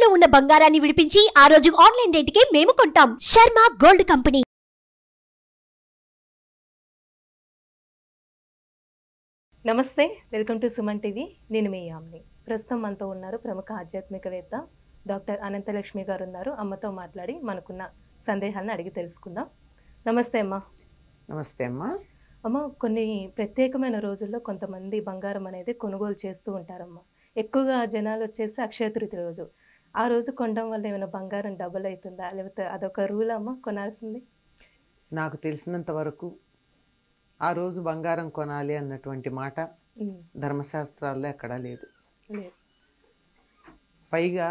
తాకట్టులో ఉన్న బంగారాన్ని విడిపించి ఆ రోజు ఆన్లైన్ రేటుకే మేము కొంటాం. Sharma gold company. నమస్తే, వెల్కమ్ టు సుమన్ టీవీ. నేను మీ యామ్ని. ప్రస్తుతం మనతో ఉన్నారు ప్రముఖ ఆధ్యాత్మికవేత్త డాక్టర్ అనంతలక్ష్మి గారు ఉన్నారు. అమ్మతో మాట్లాడి మనకున్న సందేహాలను అడిగి తెలుసుకుందాం. నమస్తే అమ్మ. నమస్తే అమ్మా. అమ్మ, కొన్ని ప్రత్యేకమైన రోజుల్లో కొంతమంది బంగారం అనేది కొనుగోలు చేస్తూ ఉంటారమ్మ. ఎక్కువగా జనాలు వచ్చేసి అక్షయ తృతీయ రోజు. ఆ రోజు కొనడం వల్ల ఏమైనా బంగారం డబుల్ అవుతుందా, లేకపోతే అదొక రూల్ అమ్మ కొనాల్సింది? నాకు తెలిసినంత వరకు ఆ రోజు బంగారం కొనాలి అన్నటువంటి మాట ధర్మశాస్త్రాల్లో ఎక్కడా లేదు. పైగా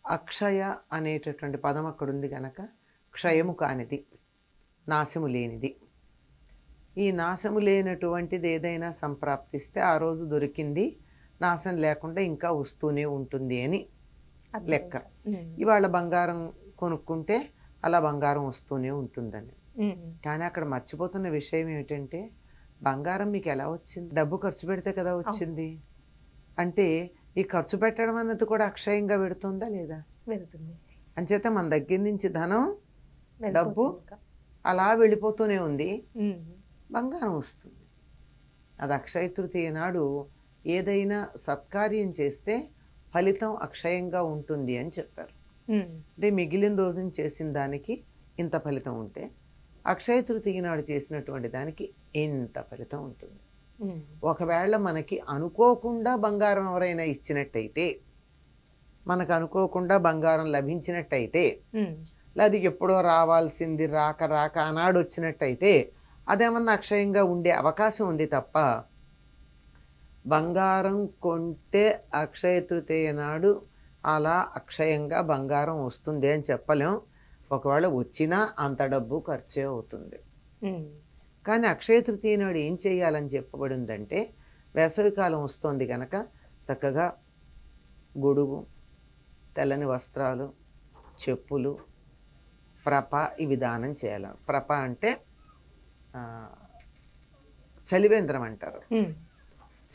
అక్షయ అనేటటువంటి పదం అక్కడ ఉంది కనుక క్షయము కానిది, నాశము లేనిది. ఈ నాశము లేనటువంటిది ఏదైనా సంప్రాప్తిస్తే ఆ రోజు దొరికింది నాశం లేకుండా ఇంకా వస్తూనే ఉంటుంది అని లెక్క. ఇవాళ బంగారం కొనుక్కుంటే అలా బంగారం వస్తూనే ఉంటుందని. కానీ అక్కడ మర్చిపోతున్న విషయం ఏమిటంటే, బంగారం మీకు ఎలా వచ్చింది? డబ్బు ఖర్చు పెడితే కదా వచ్చింది. అంటే ఈ ఖర్చు పెట్టడం అన్నది కూడా అక్షయంగా పెడుతుందా లేదా? వెళ్తుంది. అంచేత మన దగ్గర నుంచి ధనం, డబ్బు అలా వెళ్ళిపోతూనే ఉంది, బంగారం వస్తుంది. అది అక్షయ తృతీయ నాడు ఏదైనా సత్కార్యం చేస్తే ఫలితం అక్షయంగా ఉంటుంది అని చెప్పారు. అంటే మిగిలిన రోజున చేసిన దానికి ఇంత ఫలితం ఉంటే, అక్షయ తృతీయ నాడు చేసినటువంటి దానికి ఇంత ఫలితం ఉంటుంది. ఒకవేళ మనకి అనుకోకుండా బంగారం ఎవరైనా ఇచ్చినట్టయితే, మనకు అనుకోకుండా బంగారం లభించినట్టయితే, అది ఎప్పుడో రావాల్సింది రాక రాక ఆనాడు వచ్చినట్టయితే అదేమన్నా అక్షయంగా ఉండే అవకాశం ఉంది తప్ప, బంగారం కొంటే అక్షయ తృతీయ నాడు అలా అక్షయంగా బంగారం వస్తుంది అని చెప్పలేం. ఒకవేళ వచ్చినా అంత డబ్బు ఖర్చే అవుతుంది. కానీ అక్షయ తృతీయ నాడు ఏం చేయాలని చెప్పబడిందంటే, వేసవికాలం వస్తుంది కనుక చక్కగా గొడుగు, తెల్లని వస్త్రాలు, చెప్పులు, ప్రప ఇవి దానం చేయాలి. ప్రప అంటే చలివేంద్రం అంటారు.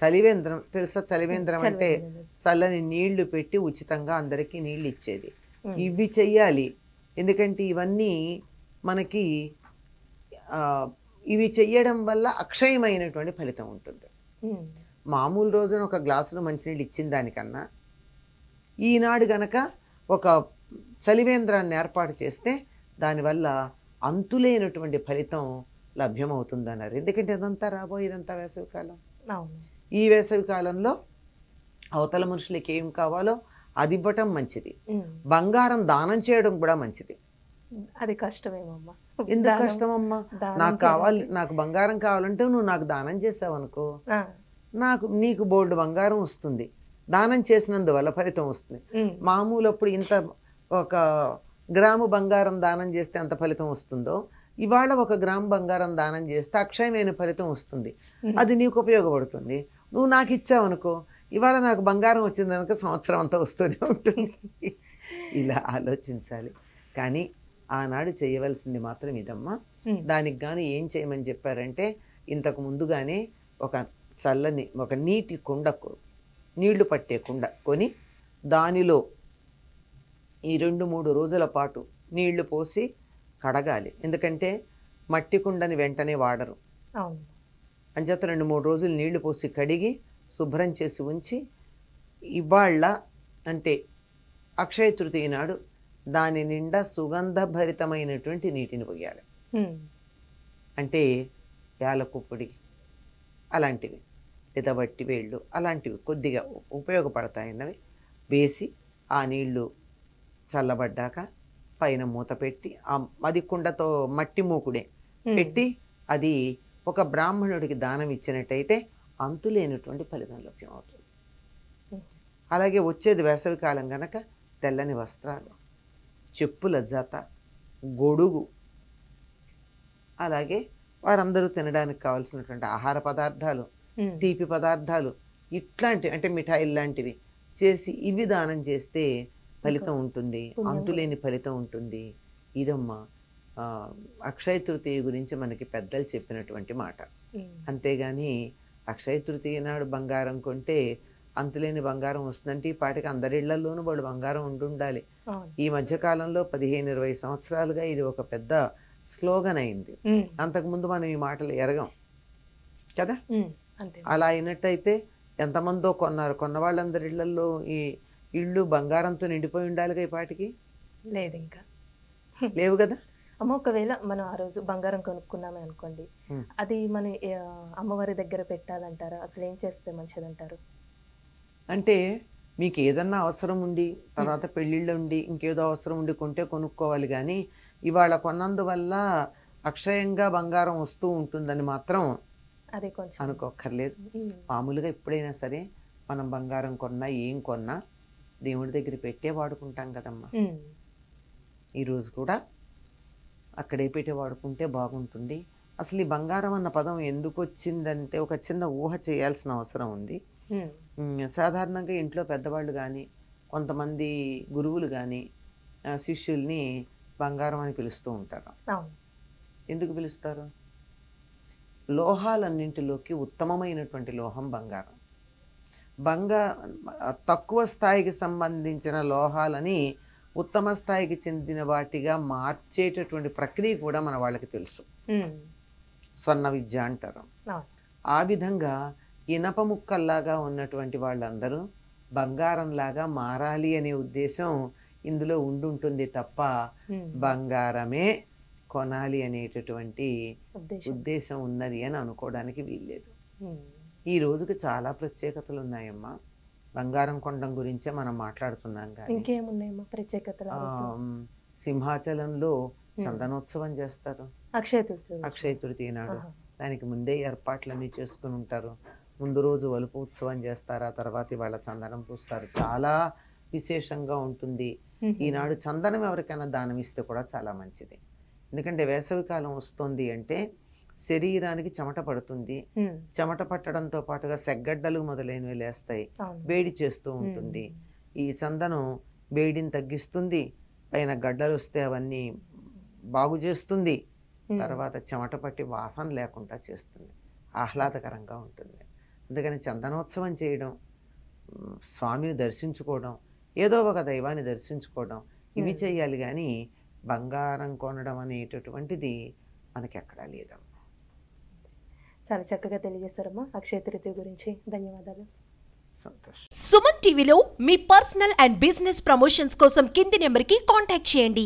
చలివేంద్రం తెలుసా? చలివేంద్రం అంటే చల్లని నీళ్లు పెట్టి ఉచితంగా అందరికీ నీళ్ళు ఇచ్చేది. ఇవి చెయ్యాలి. ఎందుకంటే ఇవన్నీ మనకి ఇవి చెయ్యడం వల్ల అక్షయమైనటువంటి ఫలితం ఉంటుంది. మామూలు రోజున ఒక గ్లాసులో మంచినీళ్ళు ఇచ్చిన దానికన్నా ఈనాడు గనక ఒక చలివేంద్రాన్ని ఏర్పాటు చేస్తే దానివల్ల అంతులేనటువంటి ఫలితం లభ్యమవుతుందన్నారు. ఎందుకంటే ఇదంతా రాబోయేదంతా వేసవికాలం. ఈ వేసవి కాలంలో అవతల మనుషులకి ఏం కావాలో అది ఇవ్వటం మంచిది. బంగారం దానం చేయడం కూడా మంచిది. అది కష్టమేమమ్మా. ఎందుకు కష్టమమ్మా? నాకు కావాలి, నాకు బంగారం కావాలంటే నువ్వు నాకు దానం చేసావు అనుకో, నీకు బోల్డ్ బంగారం వస్తుంది. దానం చేసినందువల్ల ఫలితం వస్తుంది. మామూలు అప్పుడు ఇంత ఒక గ్రాము బంగారం దానం చేస్తే ఎంత ఫలితం వస్తుందో, ఇవాళ 1 గ్రాము బంగారం దానం చేస్తే అక్షయమైన ఫలితం వస్తుంది. అది నీకు ఉపయోగపడుతుంది. నువ్వు నాకు ఇచ్చావు అనుకో, ఇవాళ నాకు బంగారం వచ్చింది కనుక సంవత్సరం అంతా వస్తూనే ఉంటుంది. ఇలా ఆలోచించాలి. కానీ ఆనాడు చేయవలసింది మాత్రం ఇదమ్మా. దానికి గాను ఏం చేయమని చెప్పారంటే, ఇంతకు ముందుగానే ఒక చల్లని ఒక నీటి కుండకు, నీళ్లు పట్టే కుండ కొని దానిలో ఈ 2-3 రోజుల పాటు నీళ్లు పోసి కడగాలి. ఎందుకంటే మట్టి కుండని వెంటనే వాడరు. అంచేత 2-3 రోజులు నీళ్లు పోసి కడిగి శుభ్రం చేసి ఉంచి, ఇవాళ అంటే అక్షయ తృతీయ నాడు దాని నిండా సుగంధభరితమైనటువంటి నీటిని పోయాలి. అంటే యాలకు పొడి అలాంటివి, లేదా వట్టి వేళ్ళు అలాంటివి కొద్దిగా ఉపయోగపడతాయన్నవి వేసి ఆ నీళ్లు చల్లబడ్డాక పైన మూత పెట్టి, అది కుండతో మట్టి మూకుడే పెట్టి అది ఒక బ్రాహ్మణుడికి దానం ఇచ్చినట్టయితే అంతులేనటువంటి ఫలితం లభ్యం అవుతుంది. అలాగే వచ్చేది వేసవికాలం గనక తెల్లని వస్త్రాలు, చెప్పుల జత, గొడుగు, అలాగే వారందరూ తినడానికి కావాల్సినటువంటి ఆహార పదార్థాలు, తీపి పదార్థాలు, ఇట్లాంటివి అంటే మిఠాయిలు లాంటివి చేసి ఇవి దానం చేస్తే ఫలితం ఉంటుంది, అంతులేని ఫలితం ఉంటుంది. ఇదమ్మా అక్షయ తృతీయ గురించి మనకి పెద్దలు చెప్పినటువంటి మాట. అంతేగాని అక్షయ తృతీయ నాడు బంగారం కొంటే అంతులేని బంగారం వస్తుందంటే ఈ పాటికి అందరి ఇళ్లలోనూ వాళ్ళు బంగారం ఉండాలి. అవును. ఈ మధ్య కాలంలో 15-20 సంవత్సరాలుగా ఇది ఒక పెద్ద స్లోగన్ అయింది. అంతకుముందు మనం ఈ మాటలు ఎరగం కదా. అంతే. అలా అయినట్టయితే ఎంతమందో కొన్నారు, కొన్న వాళ్ళందరి ఇళ్లలో ఈ ఇళ్ళు బంగారంతో నిండిపోయి ఉండాలిగా ఈ పాటికి. లేదు ఇంకా లేవు కదా. అమ్మ ఒకవేళ మనం ఆ రోజు బంగారం కొనుక్కున్నామే అనుకోండి, అది మన అమ్మవారి దగ్గర పెట్టాలంటారా? అసలు ఏం చేస్తే మంచిదంటారు? అంటే మీకు ఏదన్నా అవసరం ఉండి తర్వాత పెళ్ళిళ్ళు ఉండి ఇంకేదో అవసరం ఉండి కొంటే కొనుక్కోవాలి, కానీ ఇవాళ కొన్నందువల్ల అక్షయంగా బంగారం వస్తూ ఉంటుందని మాత్రం అదే కొంచెం అనుకోక్కర్లేదు. మామూలుగా ఎప్పుడైనా సరే మనం బంగారం కొన్నా ఏం కొన్నా దేవుడి దగ్గర పెట్టే వాడుకుంటాం కదమ్మా. ఈరోజు కూడా అక్కడే పెట్టి వాడుకుంటే బాగుంటుంది. అసలు ఈ బంగారం అన్న పదం ఎందుకు వచ్చిందంటే ఒక చిన్న ఊహ చేయాల్సిన అవసరం ఉంది. సాధారణంగా ఇంట్లో పెద్దవాళ్ళు కానీ కొంతమంది గురువులు కానీ శిష్యుల్ని బంగారం అని పిలుస్తూ ఉంటారు. ఎందుకు పిలుస్తారు? లోహాలన్నింటిలోకి ఉత్తమమైనటువంటి లోహం బంగారం. తక్కువ స్థాయికి సంబంధించిన లోహాలని ఉత్తమ స్థాయికి చెందిన వాటిగా మార్చేటటువంటి ప్రక్రియ కూడా మన వాళ్ళకి తెలుసు. స్వర్ణ విద్య అంటారు. ఆ విధంగా ఇనప ముక్కల్లాగా ఉన్నటువంటి వాళ్ళందరూ బంగారంలాగా మారాలి అనే ఉద్దేశం ఇందులో ఉండుంటుంది తప్ప బంగారమే కొనాలి అనేటటువంటి ఉద్దేశం ఉన్నది అని అనుకోవడానికి వీల్లేదు. ఈ రోజుకి చాలా ప్రత్యేకతలు ఉన్నాయమ్మా. బంగారం కొనడం గురించే మనం మాట్లాడుతున్నాం. ఇంకేమున్నాయమ్మా ప్రత్యేకతలు? సింహాచలంలో చందనోత్సవం చేస్తారు అక్షయ తృతీయ నాడు. దానికి ముందే ఏర్పాట్లన్నీ చేసుకుని ఉంటారు. ముందు రోజు వలుపు ఉత్సవం చేస్తారు, ఆ తర్వాత ఇవాళ చందనం పూస్తారు. చాలా విశేషంగా ఉంటుంది. ఈనాడు చందనం ఎవరికైనా దానం ఇస్తే కూడా చాలా మంచిది. ఎందుకంటే వేసవికాలం వస్తుంది అంటే శరీరానికి చెమట పడుతుంది. చెమట పట్టడంతో పాటుగా సెగ్గడ్డలు మొదలైనవి లేస్తాయి, వేడి చేస్తూ ఉంటుంది. ఈ చందనం వేడిని తగ్గిస్తుంది, పైన గడ్డలు వస్తే అవన్నీ బాగు చేస్తుంది, తర్వాత చెమట పట్టి వాసన లేకుండా చేస్తుంది, ఆహ్లాదకరంగా ఉంటుంది. అందుకని చందనోత్సవం చేయడం, స్వామిని దర్శించుకోవడం, ఏదో ఒక దైవాన్ని దర్శించుకోవడం, ఇవి చేయాలి. కానీ బంగారం కొనడం అనేటటువంటిది మనకి ఎక్కడా లేదమ్మా. చాలా చక్కగా తెలియజేస్తారమ్మా అక్షయ తృతీయ గురించి. ధన్యవాదాలు. సంతోషం. సుమన్ టీవీలో మీ పర్సనల్ అండ్ బిజినెస్ ప్రమోషన్స్ కోసం కింది నెంబర్కి కాంటాక్ట్ చేయండి.